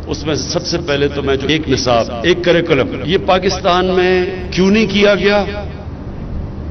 اس میں سب سے پہلے تو میں جو ایک نصاب، ایک کریکولم، یہ پاکستان میں کیوں نہیں کیا گیا؟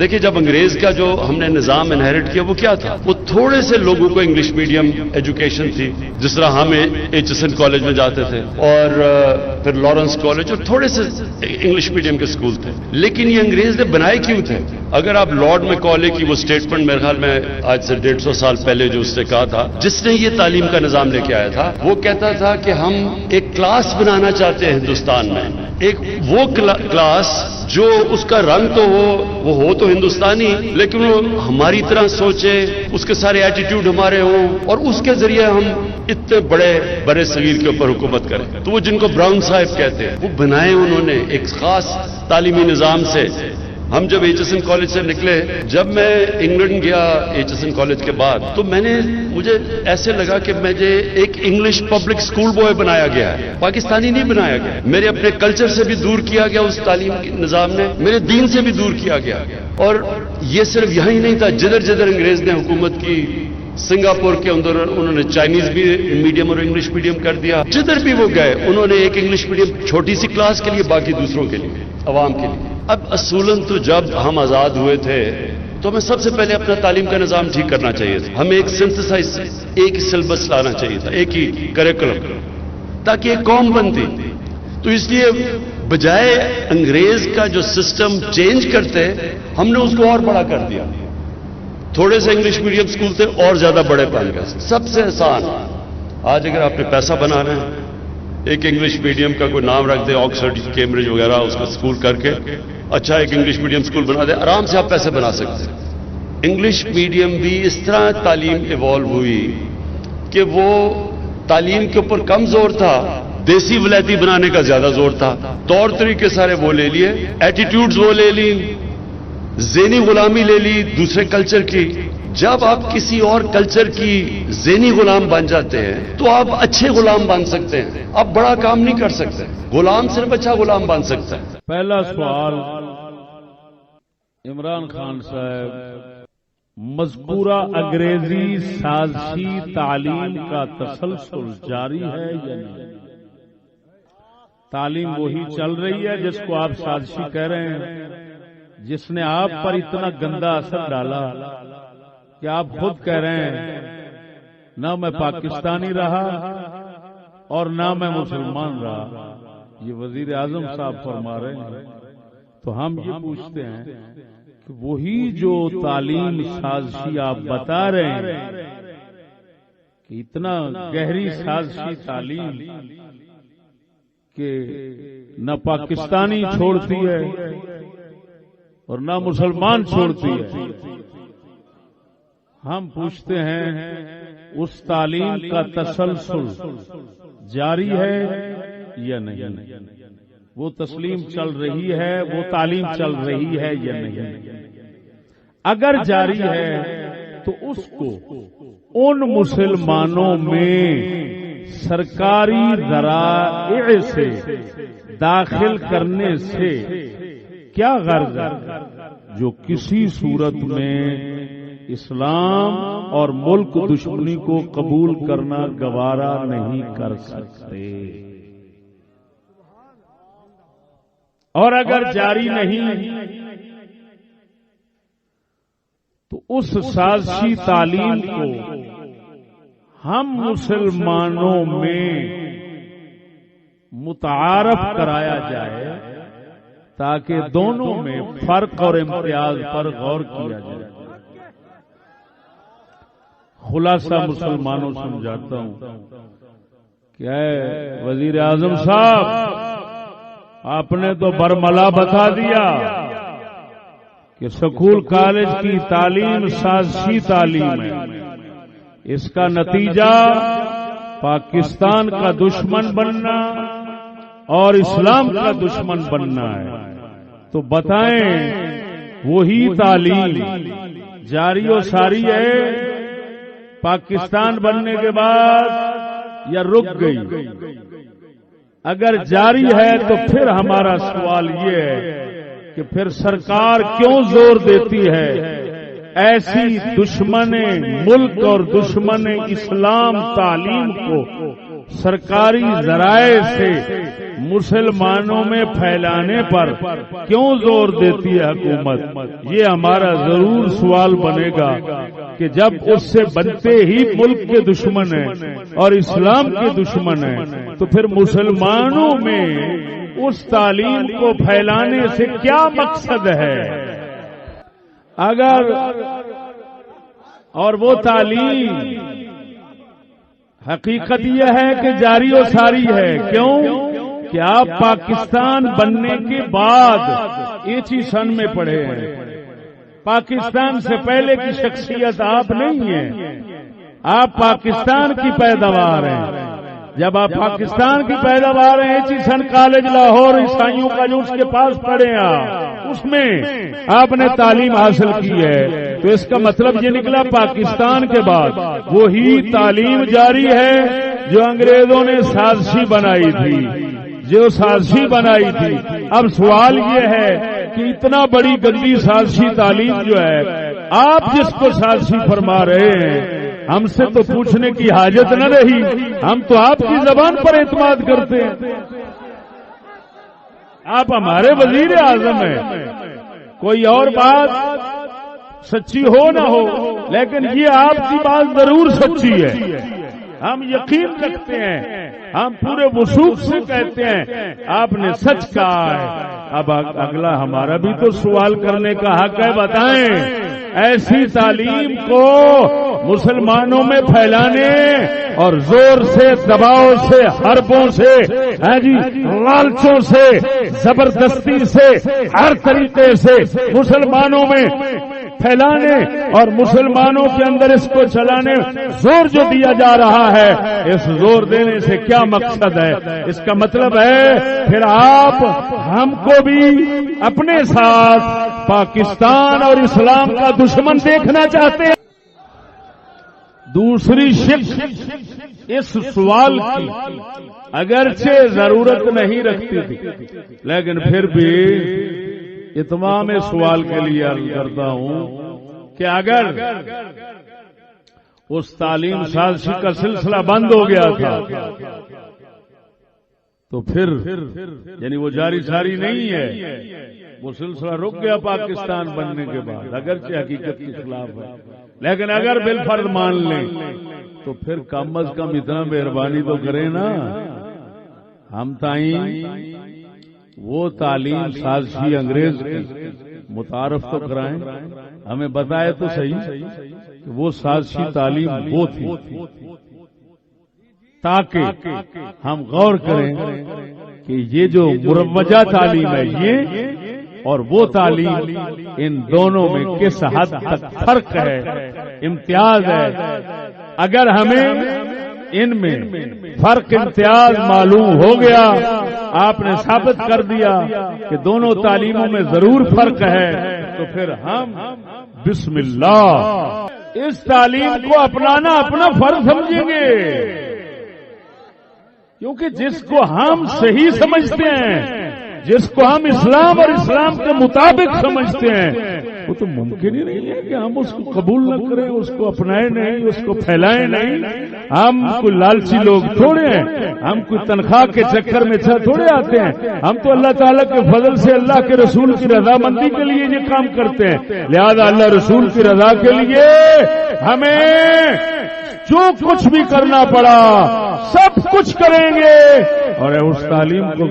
دیکھیں، جب انگریز کا جو ہم نے نظام انہیرٹ کیا وہ کیا تھا؟ وہ تھوڑے سے لوگوں کو انگلش میڈیم ایجوکیشن تھی، جس طرح ہم ایچ ایس این کالج میں جاتے تھے اور پھر لارنس کالج، اور تھوڑے سے انگلش میڈیم کے اسکول تھے. لیکن یہ انگریز نے بنائے کیوں تھے؟ اگر آپ لارڈ میکالے کی وہ اسٹیٹمنٹ میرے خیال میں آج سے 150 سال پہلے جو اس نے کہا تھا، جس نے یہ تعلیم کا نظام لے کے آیا تھا، وہ کہتا تھا کہ ہم ایک کلاس بنانا چاہتے ہیں ہندوستان میں، ایک وہ کلاس جو اس کا رنگ تو ہو تو ہندوستانی، لیکن وہ ہماری طرح سوچے، اس کے سارے ایٹیٹیوڈ ہمارے ہوں، اور اس کے ذریعے ہم اتنے بڑے صغیر کے اوپر حکومت کریں. تو وہ جن کو براؤن صاحب کہتے ہیں، وہ بنائے انہوں نے ایک خاص تعلیمی نظام سے. ہم جب ایچ ایس این کالج سے نکلے، جب میں انگلینڈ گیا ایچ ایس این کالج کے بعد، تو مجھے ایسے لگا کہ مجھے ایک انگلش پبلک اسکول بوائے بنایا گیا ہے، پاکستانی نہیں بنایا گیا. میرے اپنے کلچر سے بھی دور کیا گیا اس تعلیم کے نظام نے، میرے دین سے بھی دور کیا گیا. اور یہ صرف یہاں ہی نہیں تھا، جدھر جدھر انگریز نے حکومت کی، سنگاپور کے اندر انہوں نے چائنیز بھی میڈیم اور انگلش میڈیم کر دیا. جدھر بھی وہ گئے انہوں نے ایک انگلش میڈیم چھوٹی سی کلاس کے لیے، باقی دوسروں کے لیے، عوام کے لیے. اب اصولاً تو جب ہم آزاد ہوئے تھے تو ہمیں سب سے پہلے اپنا تعلیم کا نظام ٹھیک کرنا چاہیے تھا. ہمیں ایک سنتھسائز، ایک سلیبس لانا چاہیے تھا، ایک ہی کریکولم، تاکہ ایک قوم بنتی. تو اس لیے بجائے انگریز کا جو سسٹم چینج کرتے، ہم نے اس کو اور بڑا کر دیا. تھوڑے سے انگلش میڈیم اسکول تھے، اور زیادہ بڑے بن گئے. سب سے آسان، آج اگر آپ نے پیسہ بنانا ہے، ایک انگلش میڈیم کا کوئی نام رکھ دے، آکسفورڈ، کیمبرج وغیرہ، اس کا اسکول کر کے اچھا ایک انگلش میڈیم اسکول بنا دے، آرام سے آپ پیسے بنا سکتے ہیں. انگلش میڈیم بھی اس طرح تعلیم ایوالو ہوئی کہ وہ تعلیم کے اوپر کم زور تھا، دیسی ولایتی بنانے کا زیادہ زور تھا. طور طریقے سارے وہ لے لیے، ایٹیٹیوڈز وہ لے لی، ذہنی غلامی لے لی دوسرے کلچر کی. جب آپ کسی اور کلچر کی ذہنی غلام بن جاتے ہیں تو آپ اچھے غلام بن سکتے ہیں، آپ بڑا کام نہیں کر سکتے. غلام صرف اچھا غلام بن سکتا ہے. پہلا سوال عمران خان صاحب، مذکورہ انگریزی سازشی تعلیم کا تسلسل جاری ہے یا نہیں؟ تعلیم وہی چل رہی ہے جس کو آپ سازشی کہہ رہے ہیں، جس نے آپ پر اتنا گندا اثر ڈالا کہ آپ خود کہہ رہے ہیں نہ میں پاکستانی رہا اور نہ میں مسلمان رہا. یہ وزیر اعظم صاحب فرما رہے ہیں. تو ہم یہ پوچھتے ہیں کہ وہی جو تعلیم سازشی آپ بتا رہے ہیں کہ اتنا گہری سازشی تعلیم کہ نہ پاکستانی چھوڑتی ہے اور نہ مسلمان چھوڑتی ہے، ہم پوچھتے ہیں اس تعلیم کا تسلسل جاری ہے یا نہیں؟ وہ تسلیم چل رہی ہے، وہ تعلیم چل رہی ہے یا نہیں؟ اگر جاری ہے تو اس کو ان مسلمانوں میں سرکاری ذرائع سے داخل کرنے سے کیا غرض ہے جو کسی صورت میں اسلام اور ملک دشمنی کو قبول کرنا گوارا نہیں کر سکتے؟ اور اگر جاری نہیں تو اس سازشی تعلیم کو ہم مسلمانوں میں متعارف کرایا جائے تاکہ دونوں میں فرق اور امتیاز پر غور کیا جائے. خلاصہ مسلمانوں سمجھاتا ہوں کہ اے وزیر اعظم صاحب، آپ نے تو برملا بتا دیا کہ سکول کالج کی تعلیم سازشی تعلیم ہے. اس کا نتیجہ پاکستان کا دشمن بننا اور اسلام کا دشمن بننا ہے. تو بتائیں وہی تعلیم جاری و ساری ہے پاکستان بننے کے بعد یا رک گئی؟ اگر جاری ہے تو پھر ہمارا سوال یہ ہے کہ پھر سرکار کیوں زور دیتی ہے ایسی دشمن ملک اور دشمن اسلام تعلیم کو سرکاری ذرائع سے مسلمانوں میں پھیلانے پر کیوں زور دیتی ہے حکومت؟ یہ ہمارا ضرور سوال بنے گا کہ جب اس سے بنتے ہی ملک کے دشمن ہیں اور اسلام کے دشمن ہیں تو پھر مسلمانوں میں اس تعلیم کو پھیلانے سے کیا مقصد ہے؟ اگر اور وہ تعلیم حقیقت یہ ہے کہ جاری و ساری ہے، کیوں کہ آپ پاکستان بننے کے بعد ایچی سن میں پڑھے ہیں، پاکستان سے پہلے کی شخصیت آپ نہیں ہیں، آپ پاکستان کی پیداوار ہیں۔ جب آپ پاکستان کی پیداوار ہیں، ایچی سن کالج لاہور عیسائیوں کا جو اس کے پاس پڑھے ہیں اس میں آپ نے تعلیم حاصل کی ہے، تو اس کا مطلب یہ نکلا پاکستان کے بعد وہی تعلیم جاری ہے جو انگریزوں نے سازشی بنائی تھی، اب سوال یہ ہے کہ اتنا بڑی گندی سازشی تعلیم جو ہے آپ جس کو سازشی فرما رہے ہیں، ہم سے تو پوچھنے کی حاجت نہ رہی، ہم تو آپ کی زبان پر اعتماد کرتے ہیں۔ آپ ہمارے وزیر اعظم ہیں، کوئی اور بات سچی ہو نہ ہو لیکن یہ آپ کی بات ضرور سچی ہے، ہم یقین رکھتے ہیں، ہم پورے وثوق سے کہتے ہیں آپ نے سچ کہا ہے۔ اب اگلا ہمارا بھی تو سوال کرنے کا حق ہے، بتائیں ایسی تعلیم کو مسلمانوں میں پھیلانے اور زور سے، دباؤ سے، حربوں سے، لالچوں سے، زبردستی سے، ہر طریقے سے مسلمانوں میں پھیلانے اور مسلمانوں کے اندر اس کو چلانے زور جو دیا جا رہا ہے، اس زور دینے سے کیا مقصد ہے؟ اس کا مطلب ہے پھر آپ ہم کو بھی اپنے ساتھ پاکستان اور اسلام کا دشمن دیکھنا چاہتے ہیں۔ دوسری شق اس سوال کی اگرچہ ضرورت نہیں رکھتی تھی لیکن پھر بھی اتمام سوال کے لیے عرض کرتا ہوں کہ اگر اس تعلیم سازشی کا سلسلہ بند ہو گیا تھا تو پھر یعنی وہ جاری ساری نہیں ہے، وہ سلسلہ رک گیا پاکستان بننے کے بعد، اگرچہ حقیقت کے خلاف ہے، لیکن اگر بالفرض مان لیں تو پھر کم از کم اتنا مہربانی تو کریں نا، ہم تائیں وہ تعلیم سازشی انگریز کی متعارف تو کرائیں، ہمیں بتائے تو صحیح کہ وہ سازشی تعلیم وہ تھی، تاکہ ہم غور کریں کہ یہ جو مروجہ تعلیم ہے یہ اور وہ تعلیم، ان دونوں میں کس حد تک فرق ہے، امتیاز ہے۔ اگر ہمیں ان میں فرق امتیاز معلوم ہو گیا، آپ نے ثابت کر دیا کہ دونوں تعلیموں میں ضرور فرق ہے، تو پھر ہم بسم اللہ اس تعلیم کو اپنانا اپنا فرض سمجھیں گے، کیونکہ جس کو ہم صحیح سمجھتے ہیں، جس کو ہم اسلام اور اسلام کے مطابق سمجھتے ہیں، وہ تو ممکن ہی نہیں ہے کہ ہم اس کو قبول نہ کریں، اس کو اپنائیں نہیں، اس کو پھیلائیں نہیں۔ ہم کوئی لالچی لوگ تھوڑے ہیں، ہم کوئی تنخواہ کے چکر میں تھوڑے آتے ہیں، ہم تو اللہ تعالیٰ کے فضل سے اللہ کے رسول کی رضامندی کے لیے یہ کام کرتے ہیں، لہذا اللہ رسول کی رضا کے لیے ہمیں جو کچھ بھی کرنا پڑا سب کچھ کریں گے، اور اس تعلیم کو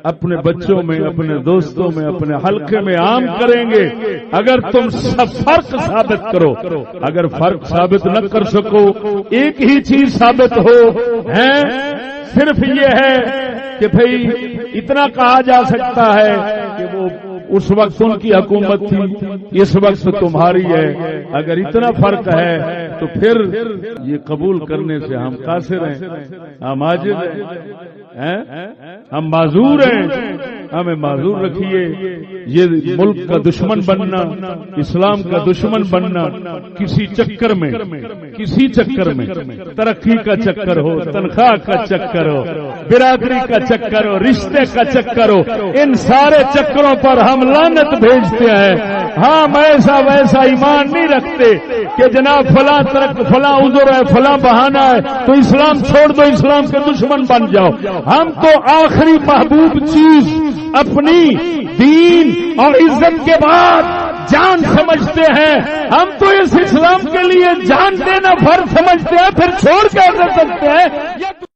اپنے بچوں میں، اپنے دوستوں میں، اپنے حلقے میں عام کریں گے۔ اگر تم سب فرق ثابت کرو، اگر فرق ثابت نہ کر سکو، ایک ہی چیز ثابت ہو ہے، صرف یہ ہے کہ بھئی اتنا کہا جا سکتا ہے کہ وہ اس وقت ان کی حکومت تھی، اس وقت تمہاری ہے، اگر اتنا فرق ہے تو پھر یہ قبول کرنے سے ہم قاصر ہیں، ہم عاجز ہیں، ہم معذور ہیں، ہمیں معذور رکھیے۔ یہ ملک کا دشمن بننا، اسلام کا دشمن بننا، کسی چکر میں ترقی کا چکر ہو، تنخواہ کا چکر ہو، برادری کا چکر ہو، رشتے کا چکر ہو، ان سارے چکروں پر ہم ہم لعنت بھیجتے ہیں. ہم ایسا ویسا ایمان نہیں رکھتے کہ جناب فلاں فلاں عذر ہے, فلاں بہانہ ہے تو اسلام چھوڑ دو, اسلام کے دشمن بن جاؤ. ہم تو آخری محبوب چیز اپنی دین اور عزت کے بعد جان سمجھتے ہیں. ہم تو اس اسلام کے لیے جان دینا فرض سمجھتے ہیں, پھر چھوڑ کیسے سکتے ہیں؟